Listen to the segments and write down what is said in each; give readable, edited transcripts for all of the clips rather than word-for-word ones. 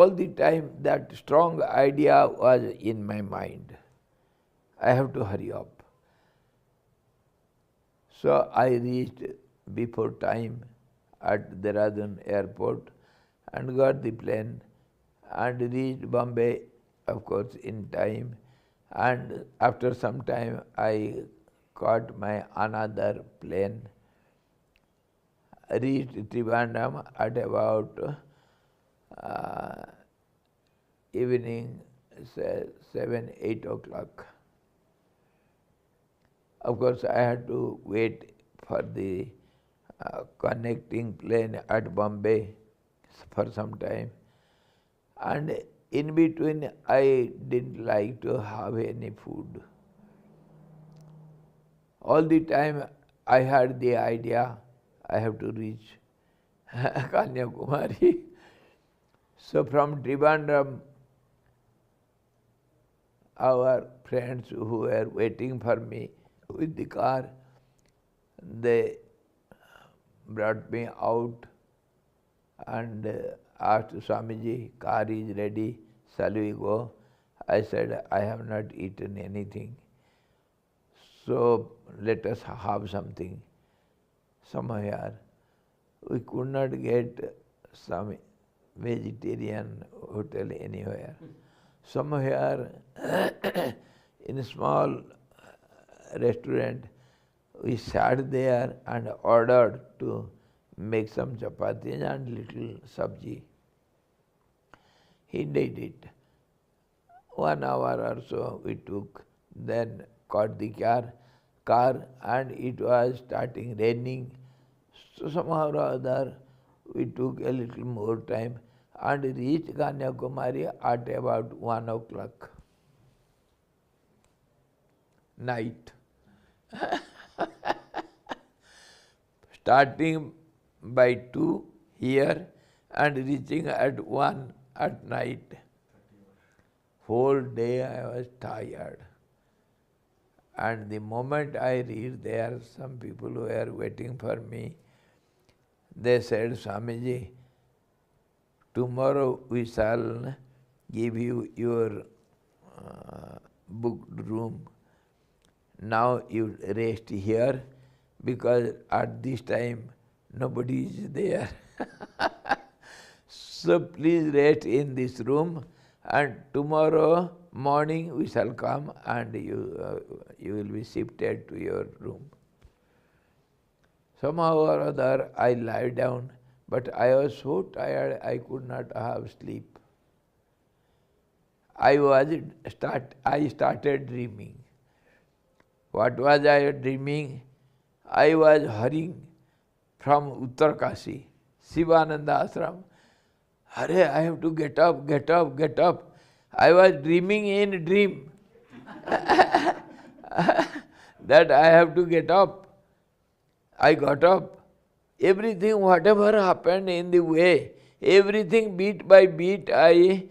All the time that strong idea was in my mind. I have to hurry up. So I reached before time at Dehradun airport and got the plane and reached Bombay, of course, in time. And after some time, I caught my another plane, reached Trivandrum at about evening 7, 8 o'clock. Of course, I had to wait for the connecting plane at Bombay for some time. And in between, I didn't like to have any food. All the time, I had the idea I have to reach Kanyakumari. So from Trivandrum, our friends who were waiting for me with the car, they brought me out and asked Swamiji, car is ready, shall we go? I said, I have not eaten anything, so let us have something somewhere. We could not get some vegetarian hotel anywhere. Somewhere in a small restaurant, we sat there and ordered to make some chapatis and little sabji. He did it. 1 hour or so we took, then caught the car and it was starting raining. So somehow or other we took a little more time and reached Kanyakumari at about 1 o'clock night. Starting by 2 here and reaching at 1 at night. Whole day I was tired. And the moment I reached there, some people were waiting for me. They said, Swamiji, tomorrow we shall give you your booked room. Now you rest here because at this time nobody is there. So please rest in this room and tomorrow morning we shall come and you will be shifted to your room. Somehow or other I lie down, but I was so tired I could not have sleep. I started dreaming. What was I dreaming? I was hurrying from Uttarkasi, Sivananda Ashram. Hurry, I have to get up, get up, get up. I was dreaming in dream that I have to get up. I got up. Everything, whatever happened in the way, everything beat by beat I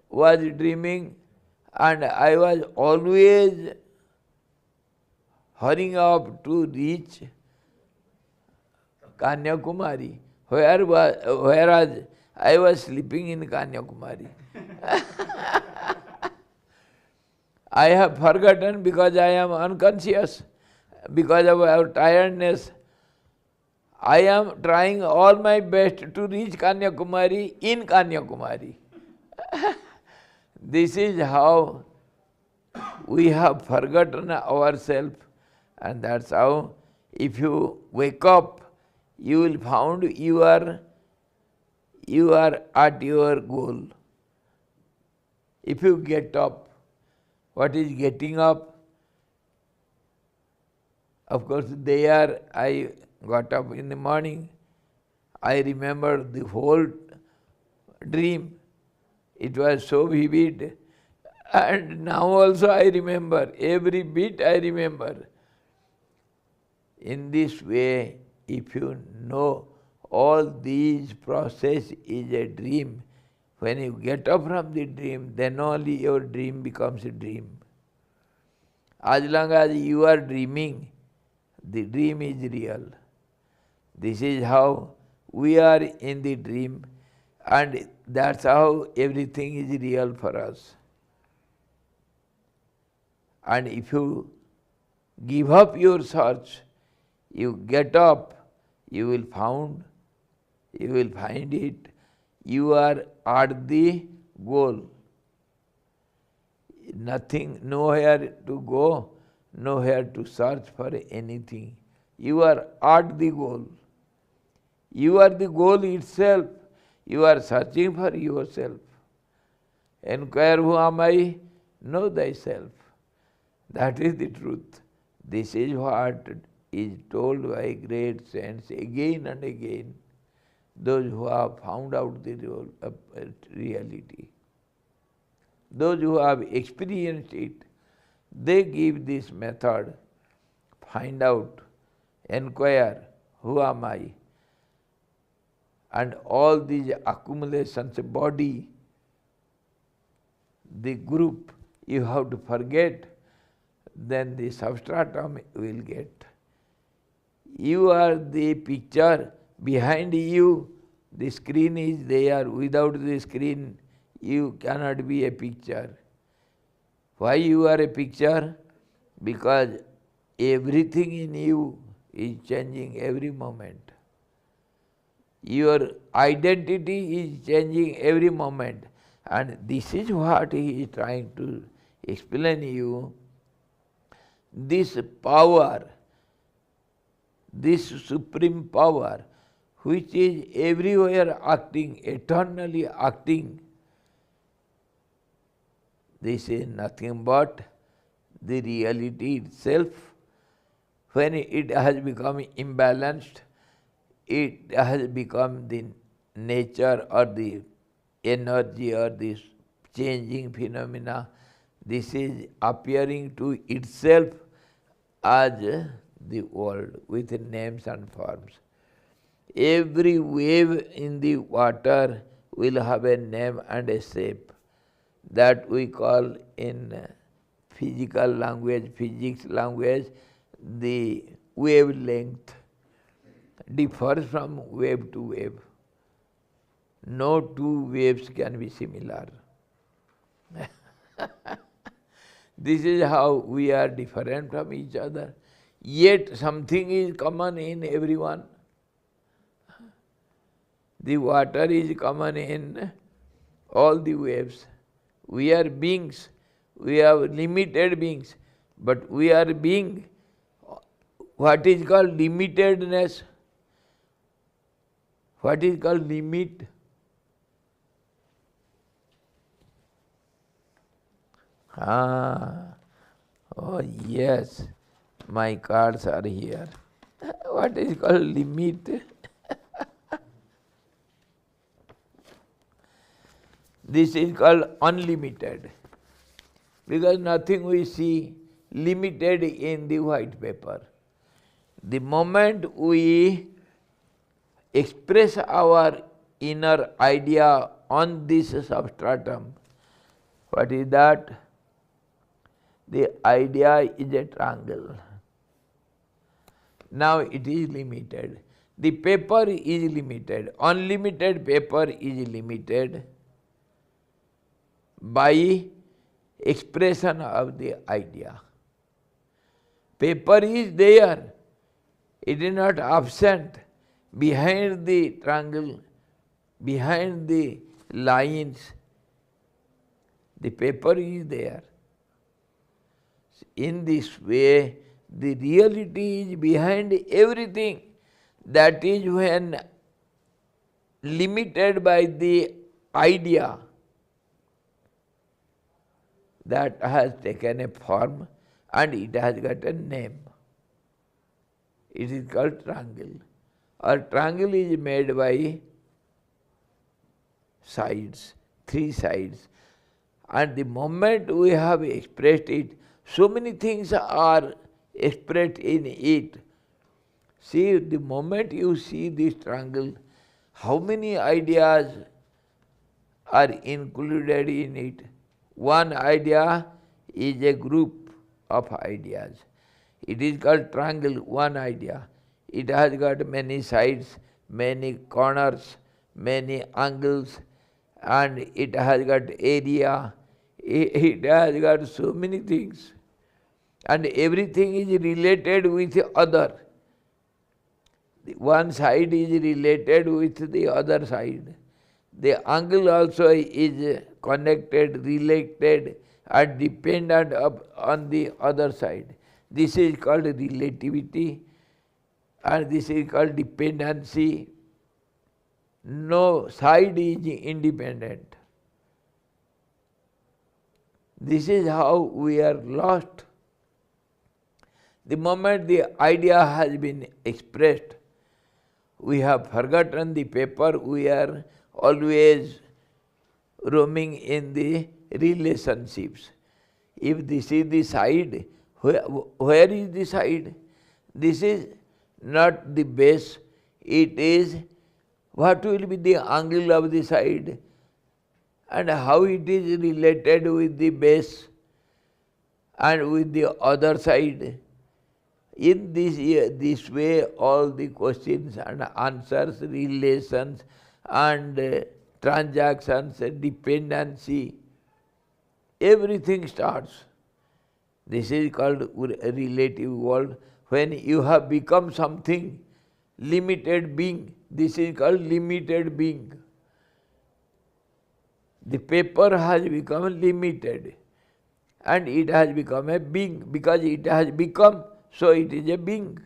was dreaming, and I was always hurrying up to reach Kanyakumari, whereas I was sleeping in Kanyakumari. I have forgotten because I am unconscious, because of our tiredness. I am trying all my best to reach Kanyakumari in Kanyakumari. This is how we have forgotten ourselves, and that's how if you wake up, you will find you are at your goal. If you get up, what is getting up? Of course, there I got up in the morning. I remember the whole dream. It was so vivid. And now also I remember, every bit I remember. In this way, if you know all these process is a dream, when you get up from the dream, then only your dream becomes a dream. As long as you are dreaming, the dream is real. This is how we are in the dream, And that's how everything is real for us. And if you give up your search, you get up, you will find it. You are at the goal. Nothing, nowhere to go, nowhere to search for anything. You are at the goal. You are the goal itself. You are searching for yourself. Inquire who am I? Know thyself. That is the truth. This is what is told by great saints again and again, those who have found out the reality. Those who have experienced it, they give this method, find out, inquire, who am I? And all these accumulations, body, the group, you have to forget, then the substratum will get. You are the picture, behind you the screen is there. Without the screen you cannot be a picture. Why you are a picture? Because everything in you is changing every moment. Your identity is changing every moment. And this is what he is trying to explain you. This power, this supreme power, which is everywhere acting, eternally acting, this is nothing but the reality itself. When it has become imbalanced, it has become the nature or the energy or this changing phenomena. This is appearing to itself as the world with names and forms. Every wave in the water will have a name and a shape that we call in physical language, physics language, the wavelength differs from wave to wave. No two waves can be similar. This is how we are different from each other. Yet something is common in everyone. The water is common in all the waves. We are beings. We are limited beings. But we are being what is called limitedness. What is called limit? Oh yes, my cards are here. What is called limit? This is called unlimited, because nothing we see limited in the white paper. The moment we express our inner idea on this substratum, what is that? The idea is a triangle. Now it is limited. The paper is limited. Unlimited paper is limited by expression of the idea. Paper is there. It is not absent. Behind the triangle, behind the lines, the paper is there. In this way, the reality is behind everything. That is when limited by the idea that has taken a form and it has got a name. It is called triangle. A triangle is made by sides, 3 sides. And the moment we have expressed it, so many things are expressed in it. See, the moment you see this triangle, how many ideas are included in it? One idea is a group of ideas. It is called triangle, one idea. It has got many sides, many corners, many angles, and it has got area, it has got so many things. And everything is related with the other. One side is related with the other side. The angle also is connected, related, and dependent on the other side. This is called relativity, and this is called dependency. No side is independent. This is how we are lost. The moment the idea has been expressed, we have forgotten the paper, we are always roaming in the relationships. If this is the side, where is the side? This is not the base, it is what will be the angle of the side and how it is related with the base and with the other side. In this way, all the questions and answers, relations and transactions, dependency, everything starts. This is called a relative world. When you have become something, limited being, this is called limited being. The paper has become limited and it has become a being. Because it has become, so it is a being.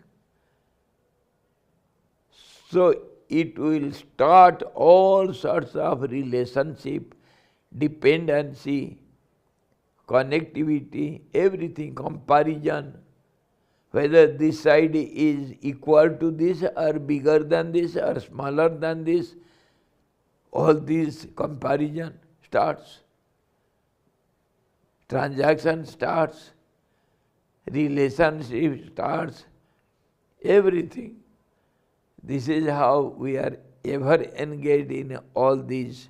So it will start all sorts of relationship, dependency, connectivity, everything, comparison. Whether this side is equal to this or bigger than this or smaller than this, all this comparison starts. Transaction starts, relationship starts, everything. This is how we are ever engaged in all these,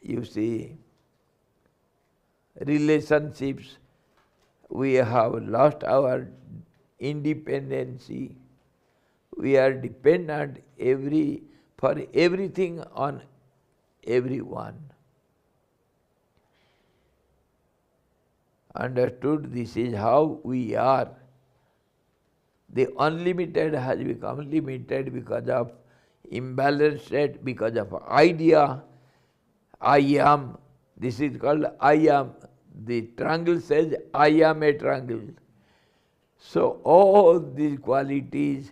you see, relationships. We have lost our independency. We are dependent for everything on everyone. Understood? This is how we are. The unlimited has become limited because of imbalanced state, because of idea. I am. This is called I am. The triangle says I am a triangle. So all these qualities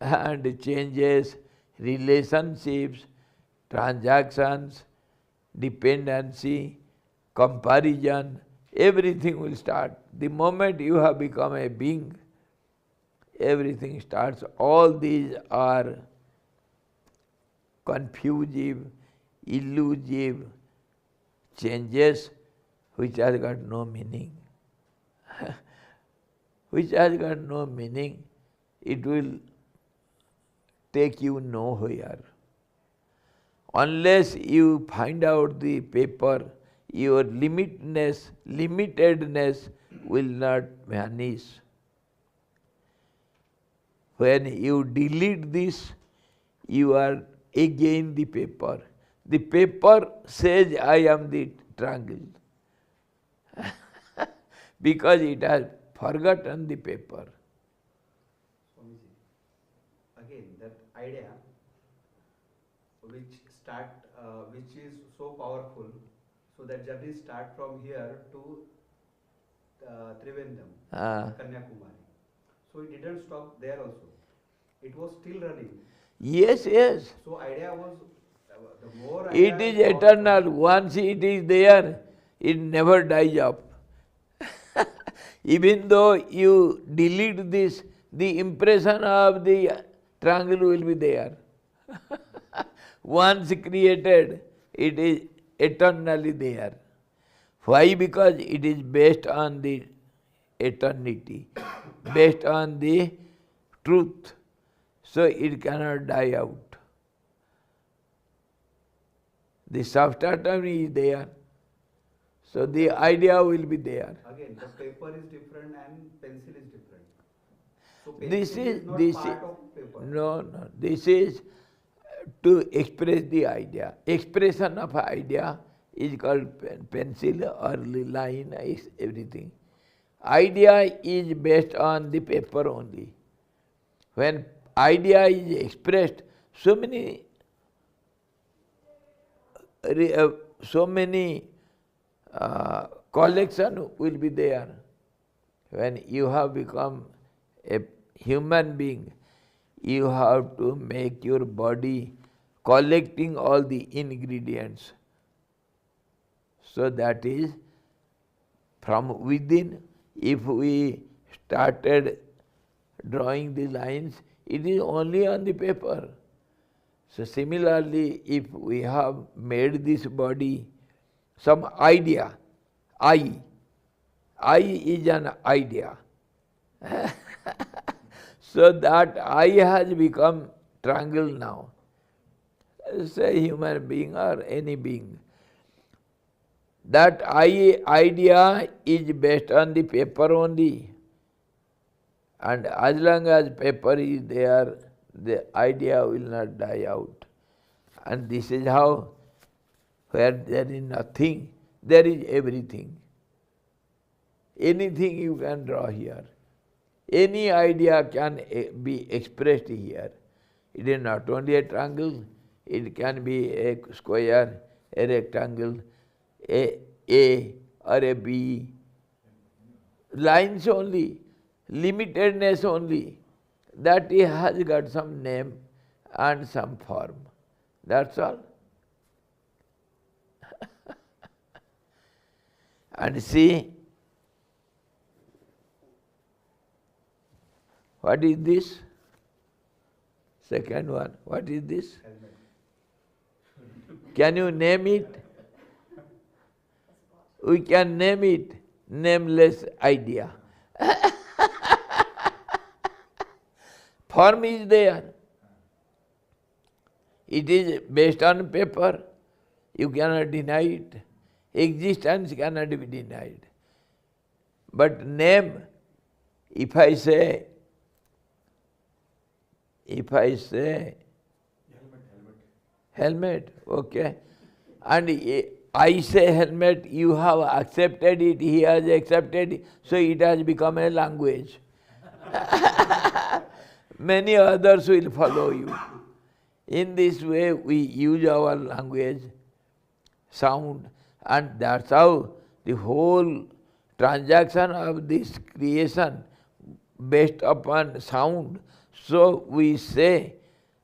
and changes, relationships, transactions, dependency, comparison, everything will start. The moment you have become a being, everything starts. All these are confusive, elusive changes which has got no meaning. Which has got no meaning, it will take you nowhere. Unless you find out the paper, your limitedness will not vanish. When you delete this, you are again the paper. The paper says, I am the triangle. Because it has forgotten the paper. Swamiji, again, that idea which is so powerful, so that journey start from here to Trivandrum, Kanyakumari. So it didn't stop there also. It was still running. Yes, yes. So idea was, the more It is eternal. Once it is there, it never dies up. Even though you delete this, the impression of the triangle will be there. Once created, it is eternally there. Why? Because it is based on the eternity, based on the truth. So it cannot die out. The substratum is there. So the idea will be there. Again, the paper is different and pencil is different. So This pencil is, is not this is, part of paper. no, this is to express the idea. Expression of idea is called pencil or line, is everything. Idea is based on the paper only. When idea is expressed, so many so many collection will be there. When you have become a human being, you have to make your body collecting all the ingredients. So that is from within. If we started drawing the lines, it is only on the paper. So similarly, if we have made this body some idea, I is an idea. So that I has become triangle now. Say human being or any being. That I idea is based on the paper only. And as long as paper is there, the idea will not die out. And this is how, where there is nothing, there is everything. Anything you can draw here. Any idea can be expressed here. It is not only a triangle, it can be a square, a rectangle, a or a B. Lines only, limitedness only. That it has got some name and some form. That's all. And see, what is this? Second one, what is this? Helmet. Can you name it? We can name it, nameless idea. Form is there. It is based on paper. You cannot deny it. Existence cannot be denied. But name, if I say, helmet, okay. And I say helmet, you have accepted it, he has accepted it, so it has become a language. Many others will follow you. In this way, we use our language, sound, and that's how the whole transaction of this creation based upon sound. So we say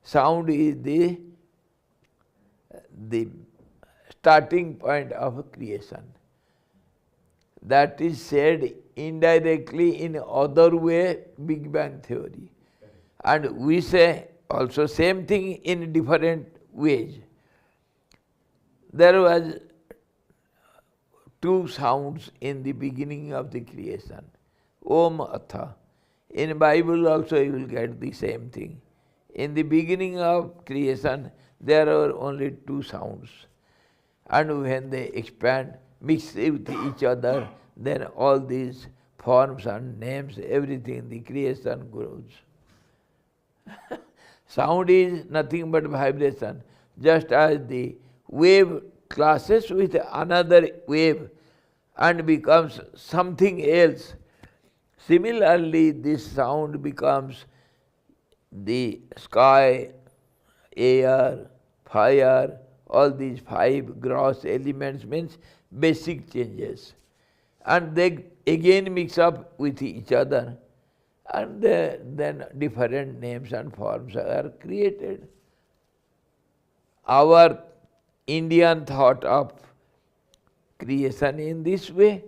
sound is the starting point of creation. That is said indirectly in other way, Big Bang theory. And we say also same thing in different ways. There was two sounds in the beginning of the creation. Om Atha. In Bible also you will get the same thing. In the beginning of creation, there are only two sounds. And when they expand, mix with each other, then all these forms and names, everything, the creation grows. Sound is nothing but vibration, just as the wave clashes with another wave and becomes something else. Similarly, this sound becomes the sky, air, fire, all these five gross elements means basic changes. And they again mix up with each other. And then different names and forms are created. Our Indian thought of creation in this way.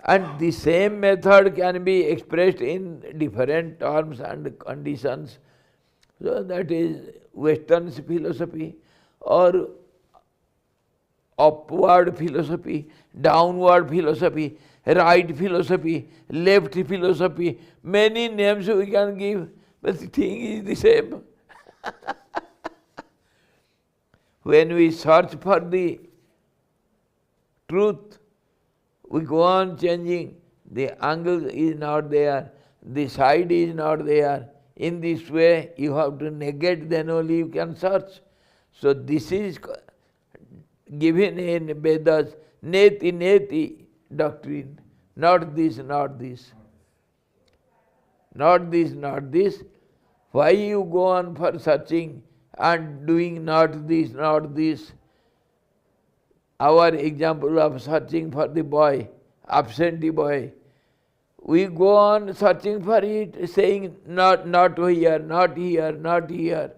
And the same method can be expressed in different terms and conditions. So that is Western philosophy or upward philosophy, downward philosophy, right philosophy, left philosophy. Many names we can give, but the thing is the same. When we search for the truth, we go on changing. The angle is not there. the side is not there. In this way, you have to negate, then only you can search. So this is given in Vedas, neti neti doctrine. Not this, not this. Not this, not this. Why you go on for searching and doing not this, not this? Our example of searching for the boy, absentee boy. We go on searching for it, saying not here, not here, not here.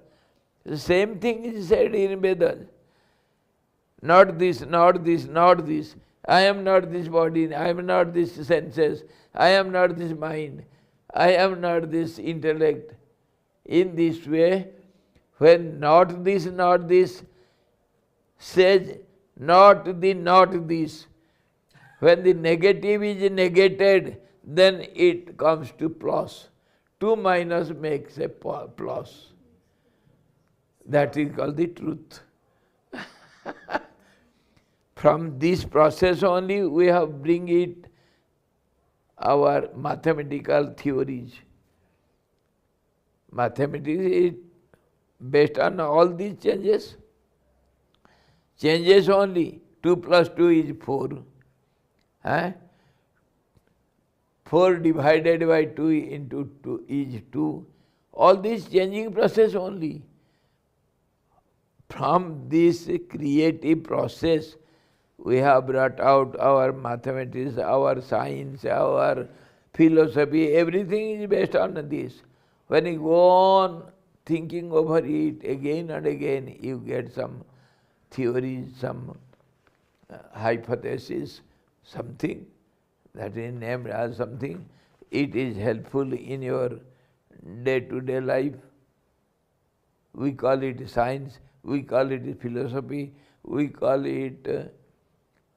The same thing is said in Vedas. Not this, not this, not this. I am not this body, I am not this senses, I am not this mind, I am not this intellect. In this way, when not this says not this. When the negative is negated, then it comes to plus. 2 minus makes a plus. That is called the truth. From this process only we have bring it our mathematical theories. Mathematics is based on all these changes. Changes only. 2 plus 2 is 4. 4 divided by 2 into 2 is 2. All this changing process only. From this creative process, we have brought out our mathematics, our science, our philosophy, everything is based on this. When you go on thinking over it again and again, you get some theories, some hypothesis, something that is named as something. It is helpful in your day-to-day life. We call it science, we call it philosophy, we call it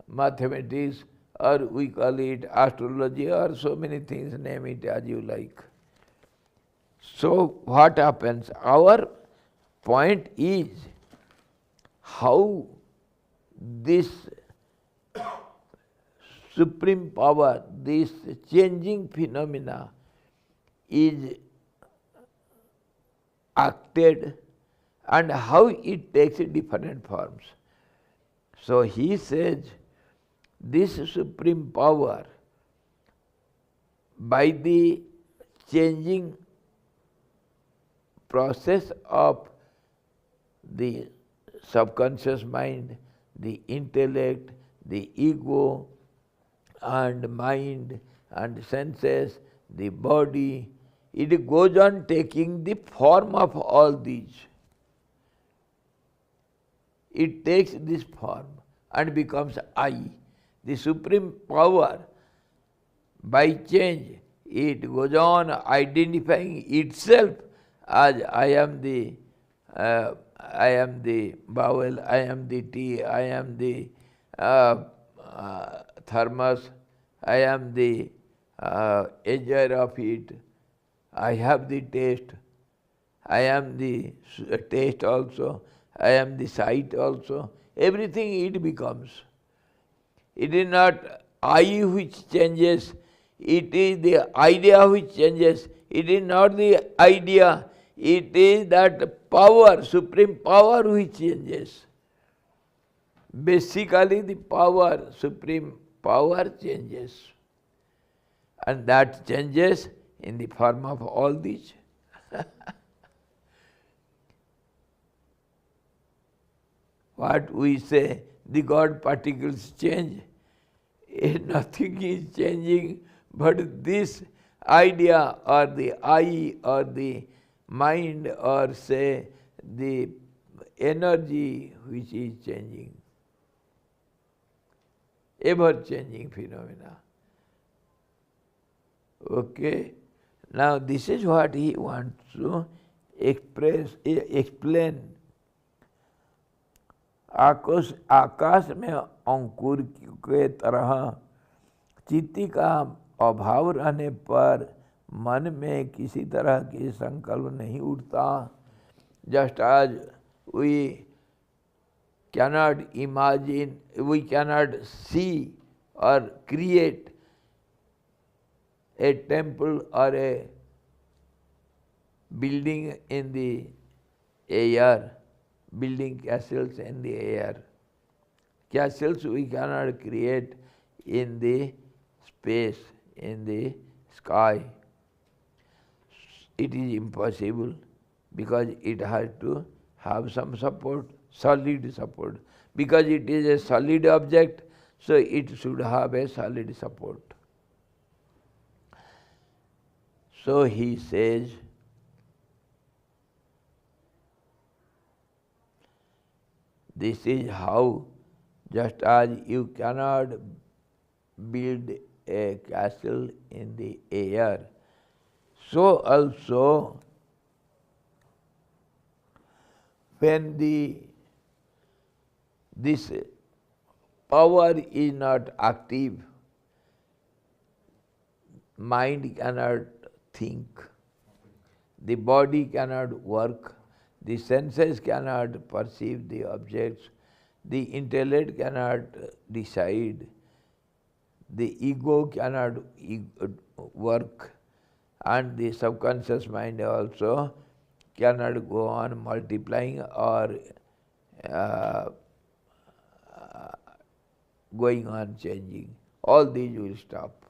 mathematics, or we call it astrology, or so many things, name it as you like. So what happens? Our point is how this supreme power, this changing phenomena is acted and how it takes different forms. So he says, this supreme power, by the changing process of the subconscious mind, the intellect, the ego, and mind, and senses, the body, it goes on taking the form of all these. It takes this form and becomes I. The supreme power, by change, it goes on identifying itself as I am the bowel, I am the tea, I am the thermos, I am the edger of it, I have the taste, I am the taste also, I am the sight also. Everything it becomes. It is not I which changes, it is the idea which changes. It is not the idea, it is that power, supreme power which changes. Basically the power, supreme power changes. And that changes in the form of all these. What we say, the God particles change. Nothing is changing but this idea or the I or the mind or say the energy which is changing. Ever-changing phenomena. Okay. Now this is what he wants to explain. आकाश में अंकुर के तरह चित्ती का अभाव रहने पर मन में किसी तरह की संकल्प नहीं उठता. Just as we cannot imagine, we cannot see or create a temple or a building in the air, building castles in the air. Castles we cannot create in the space, in the sky. It is impossible because it has to have some support, solid support. Because it is a solid object, so it should have a solid support. So he says, this is how, just as you cannot build a castle in the air, so also when this power is not active, mind cannot think, the body cannot work, the senses cannot perceive the objects, the intellect cannot decide, the ego cannot work, and the subconscious mind also cannot go on multiplying or going on changing. All these will stop.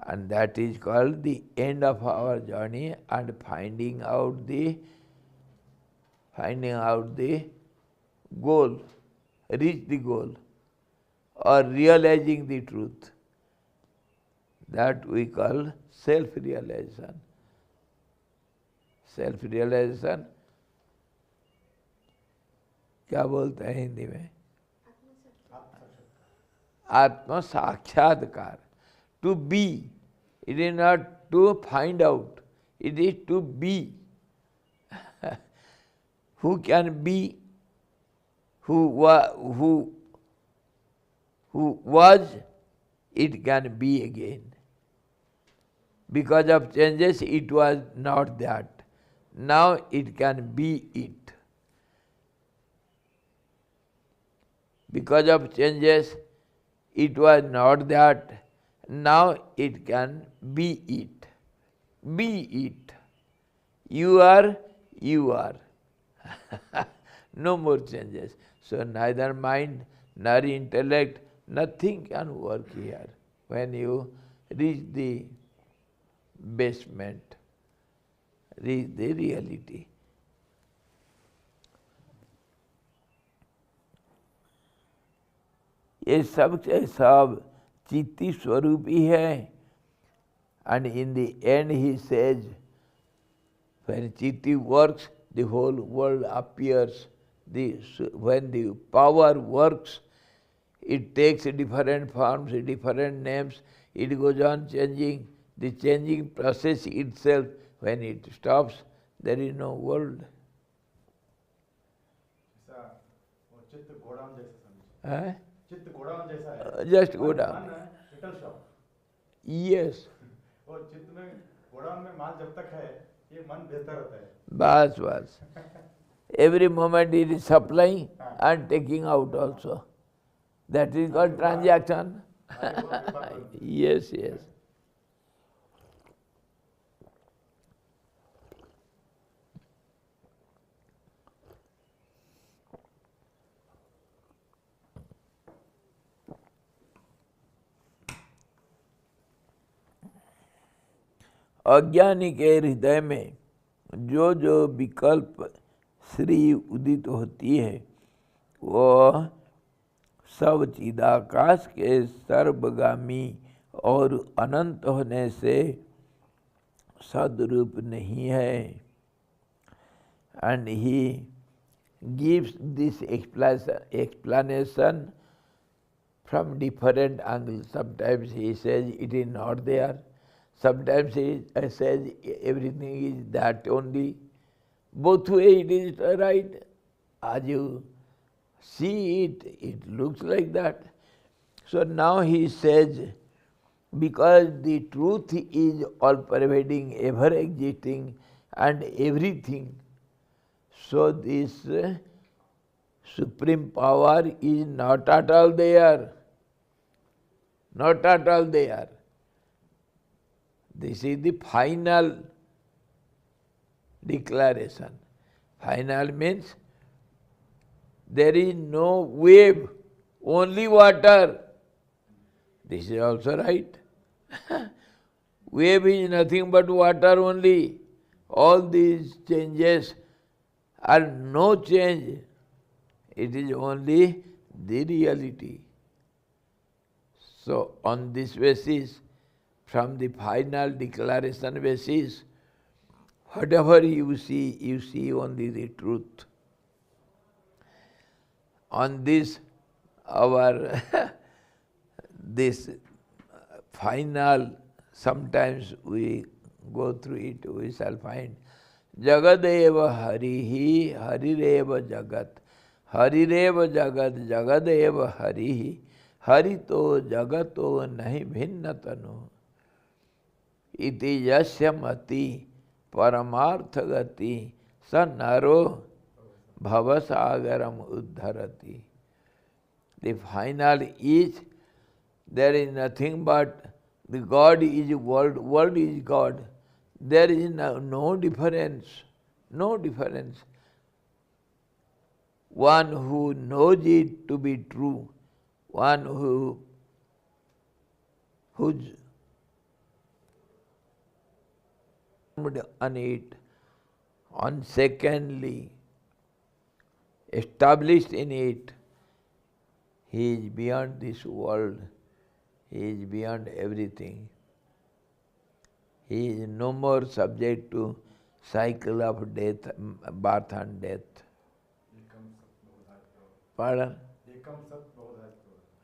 And that is called the end of our journey and finding out the goal, reach the goal, or realizing the truth. That we call self-realization. Self-realization क्या बोलते हैं हिंदी में? आत्म साक्षात्कार. To be. It is not to find out. It is to be. Who can be? Who was, it can be again. Because of changes, it was not that. Now it can be it. Because of changes, it was not that. Now it can be it. Be it. You are, you are. No more changes. So neither mind nor intellect, nothing can work here. When you reach the basement, reach the reality. ये सब के सब चित्ती स्वरूप ही है. And in the end he says, when chitti works, the whole world appears. When the power works, it takes different forms, different names, it goes on changing. The changing process itself, when it stops, there is no world. चित्त godown जैसा है. Just go down. Retail shop. Yes. वो चित्त में godown में माल जब तक है, ये मन बेहतर होता है. बस. Every moment it is supplying and taking out also. That is called transaction. Yes. अज्ञानी के हृदय में जो जो विकल्प श्री उदित होती है, वो सब चिदाकाश के सर्वगामी और अनंत होने से सदरूप नहीं है. And he gives this explanation from different angles. Sometimes he says it is not there. Sometimes he says everything is that only. Both ways it is right. As you see it, it looks like that. So now he says, because the truth is all-pervading, ever-existing and everything, so this supreme power is not at all there. Not at all there. This is the final declaration. Final means there is no wave, only water. This is also right. Wave is nothing but water only. All these changes are no change. It is only the reality. So on this basis, from the final declaration basis, whatever you see only the truth. On this, our this final, sometimes we go through it, we shall find Jagadeva Harihi, Harireva Jagat, Harireva Jagat, Jagadeva Harihi, Harito Jagato Nahi Bhinnatanu, Iti Yasya Mati, Paramartha Gati, Sanaro Bhavasagaram Uddharati. The final is, there is nothing but the God is world, world is God. There is no difference, no difference. One who knows it to be true, one who's on it, on secondly, established in it, he is beyond this world, he is beyond everything. He is no more subject to cycle of death, birth and death. Pardon?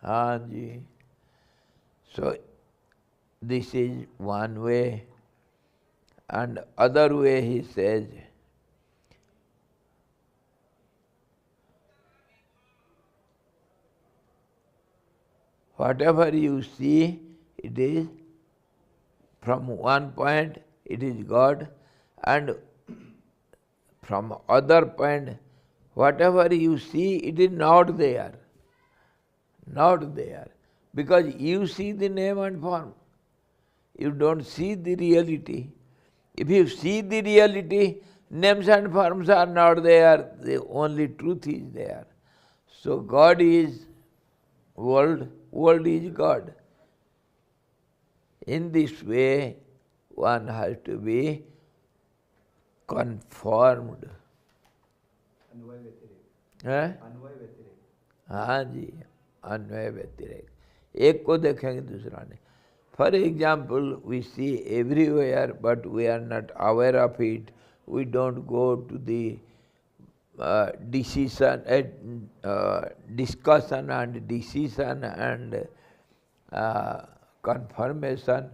Haan ji. So this is one way, and other way he says, whatever you see, it is from one point it is God, and from other point whatever you see, it is not there. Not there. Because you see the name and form. You don't see the reality. If you see the reality, names and forms are not there, the only truth is there. So God is world, world is God. In this way, one has to be conformed. अन्वय व्यतिरेक। है? अन्वय व्यतिरेक। हाँ जी, अन्वय व्यतिरेक। एक को देखेंगे दूसरा नहीं. For example, we see everywhere, but we are not aware of it. We don't go to the discussion and decision and confirmation.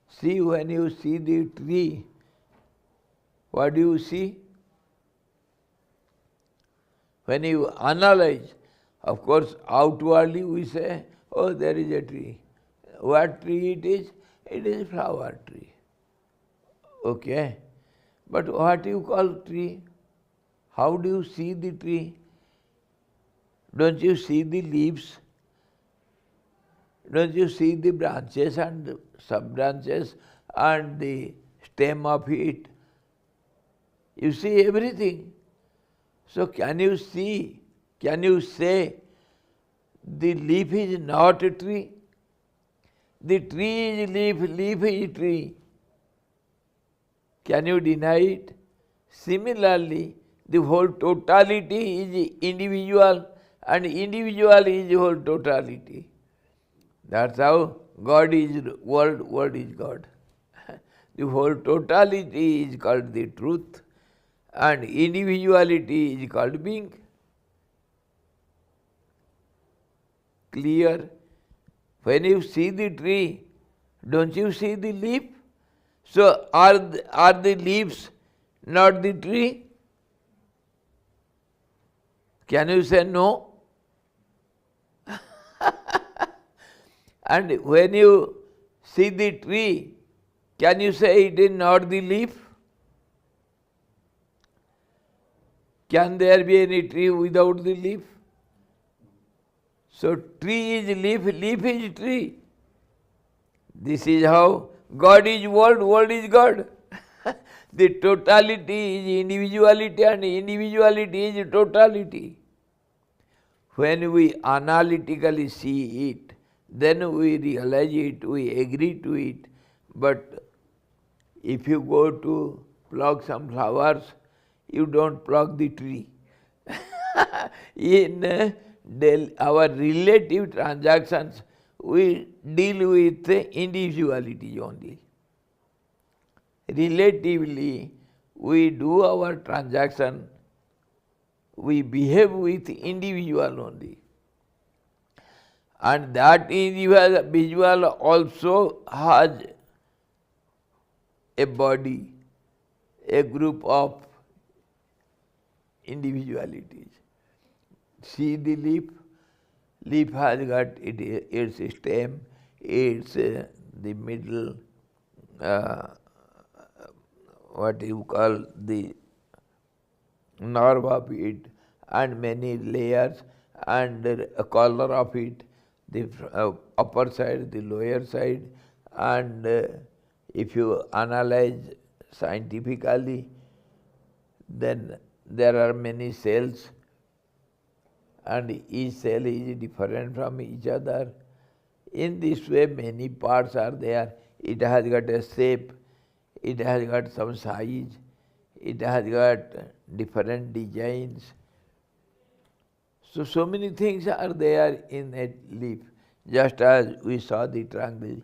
See, when you see the tree, what do you see? When you analyze, of course, outwardly we say, oh, there is a tree. What tree it is? It is a flower tree. Okay. But what you call tree? How do you see the tree? Don't you see the leaves? Don't you see the branches and sub-branches and the stem of it? You see everything. So can you see, can you say the leaf is not a tree? The tree is leaf, leaf is tree. Can you deny it? Similarly, the whole totality is individual and individual is whole totality. That's how God is world, world is God. The whole totality is called the truth and individuality is called being. Clear? When you see the tree, don't you see the leaf? So are the leaves not the tree? Can you say no? And when you see the tree, can you say it is not the leaf? Can there be any tree without the leaf? So tree is leaf, leaf is tree. This is how God is world, world is God. The totality is individuality and individuality is totality. When we analytically see it, then we realize it, we agree to it. But if you go to pluck some flowers, you don't pluck the tree. In our relative transactions, we deal with individuality only. Relatively, we do our transaction, we behave with individual only. And that individual also has a body, a group of individualities. See the leaf. Leaf has got its stem, its the middle, what you call the nerve of it, and many layers, and a color of it, the upper side, the lower side, and if you analyze scientifically, then there are many cells, and each cell is different from each other. In this way, many parts are there. It has got a shape, it has got some size, it has got different designs. So many things are there in a leaf, just as we saw the triangle.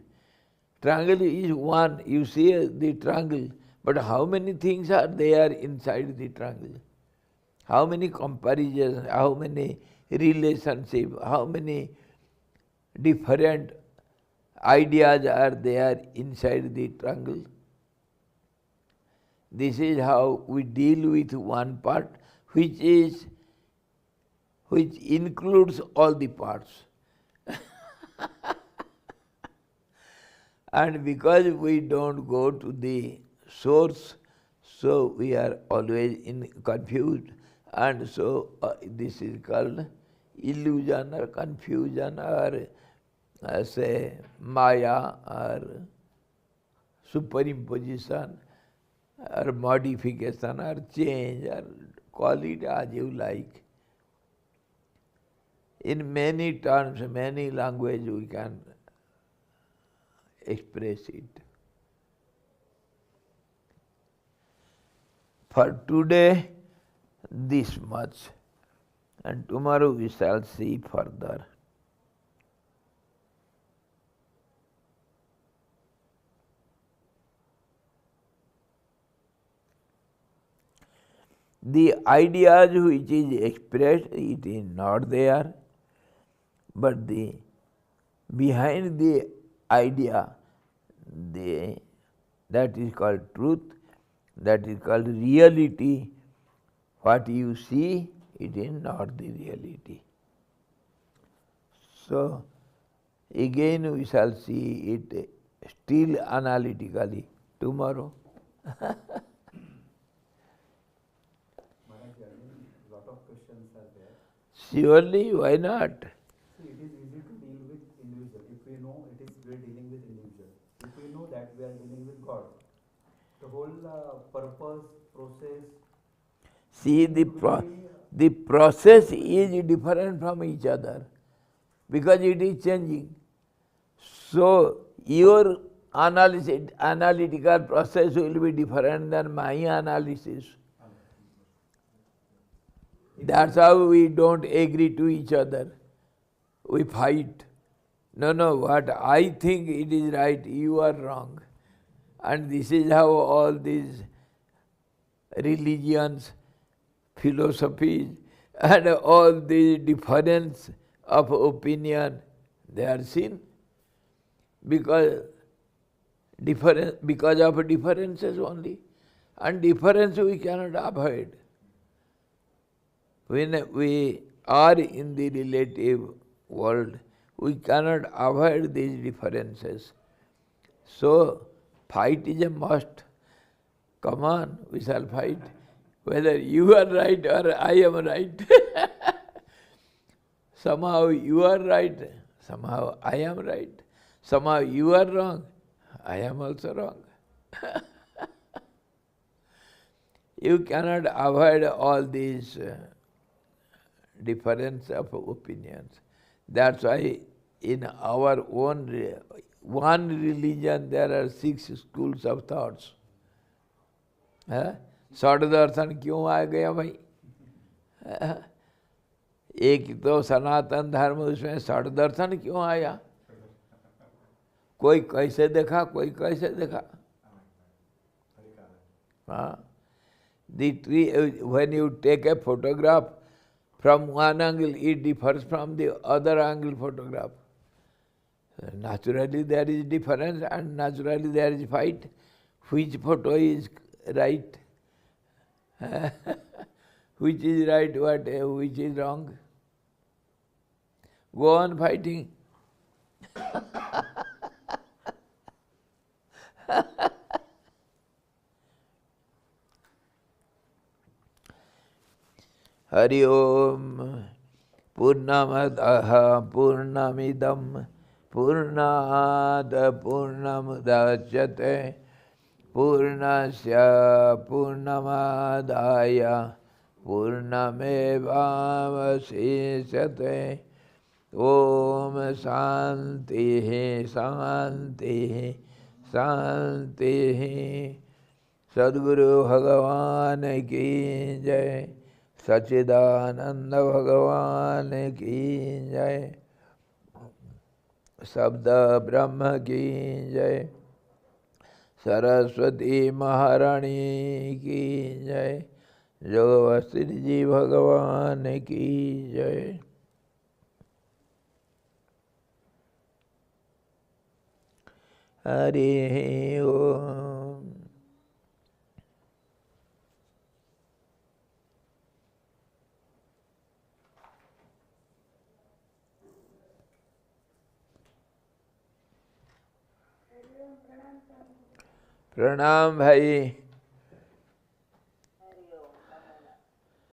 Triangle is one, you see the triangle, but how many things are there inside the triangle? How many comparisons, how many relationships, how many different ideas are there inside the triangle? This is how we deal with one part, which includes all the parts. And because we don't go to the source, so we are always confused, and so this is called illusion or confusion, or say maya, or superimposition, or modification, or change, or call it as you like. In many terms, many languages we can express it. For today, this much, and tomorrow we shall see further. The ideas which is expressed, it is not there, but behind the idea, that is called truth, that is called reality. What you see, it is not the reality. So, again we shall see it still analytically tomorrow. Lot of questions are there. Surely, why not? See, it is easy to deal with individual. If we know we are dealing with individual. If we know that we are dealing with God, the whole purpose, process. See, the process is different from each other because it is changing. So, your analytical process will be different than my analysis. That's how we don't agree to each other. We fight. No, what I think it is right, you are wrong. And this is how all these religions, philosophies, and all the difference of opinion, they are seen because of differences only. And difference we cannot avoid. When we are in the relative world, we cannot avoid these differences. So, fight is a must. Come on, we shall fight. Whether you are right or I am right. Somehow you are right, somehow I am right. Somehow you are wrong, I am also wrong. You cannot avoid all these difference of opinions. That's why in our own one religion there are 6 schools of thoughts. षड दर्शन क्यों आ गया भाई? एक तो सनातन धर्म, उसमें षड दर्शन क्यों आया? कोई कैसे देखा, कोई कैसे देखा. The tree, when you take a photograph from one angle, it differs from the other angle photograph. Naturally there is difference and naturally there is fight. Which photo is right? Which is right, which is wrong? Go on fighting. Hari Om Purnamadaha Purnamidam Purnada Purnamudachyate Purnasya Purnamadaya Purnamevavasishyate. Om Shanti Shanti Shanti. Sadguru Bhagavan ki jai. सच्चिदानंद भगवान की जय. शब्द ब्रह्म की जय. सरस्वती महारानी की जय. जोगवशिष्ठ जी भगवान की जय. हरि ओम. प्रणाम भाई.